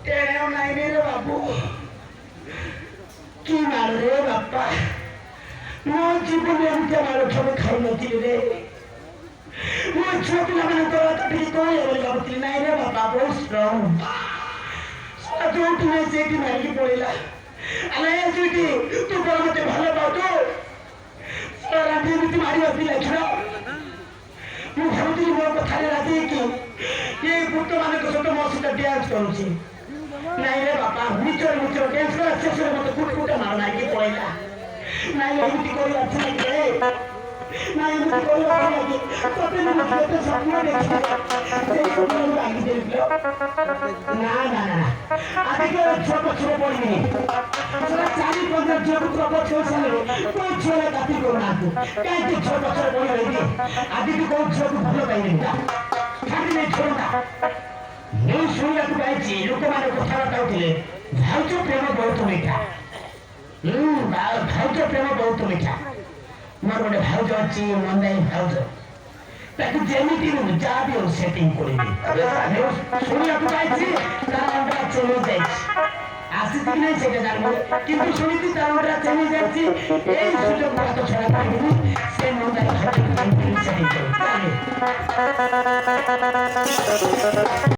टेढ़े नहीं रे बाबू की मार रे बापा मो जीवन में उनके मारो छबे खाई नथी रे मो छोटी लगे तो भी तो ये बोल बाबू नहीं रे बापा बहुत स्ट्रांग सला जो तुमने जेटी मारी पड़ेला अरे जेटी तू बड़ मते ভালো পাও তো सला राती में तुम्हारी असली लक्षण मु भाबुती मो कथा रे राती की ये पुत्र माने को सतो मो सହିତ डांस करूची नहीं रे बापा मिचर मिचर डांस कर अच्छे से मत कुट कुट मारना की पड़ेला नहीं एमती कोई अच्छा नहीं रे नहीं एमती कोई अच्छा नहीं तोते न तो सपना देखी ये तो आगे देख लो ना ना ना आगे के छोटो छोटो पड़ी नहीं सला 40-15 जो प्रपोज कर साले कोई छोरा काटी को ना तू काहे तू छोटो छोटो पड़ी रही आगे भी कोई छोटो भलो पाई नहीं खाली नहीं छोड़ना नहीं सुनिया को पाइছি लोक माने कथाबार्ता होतिले भाउज प्रेम बहुत मीठा भाउज प्रेम बहुत मीठा मोर गोटे भाउज अच्छी मंदाई भाउज ताकि जेमिति जा भी हो सेटिंग करिबी सुनिया को पाइছি तार अंडा चले जाइছি आसित कि नहीं सेटा जानबो किंतु सुनिति तार अंडा चले जाइছি এই সুযোগ পাতো ছড়া পাইনি সে मंदाई भाउज सेटिंग करिবি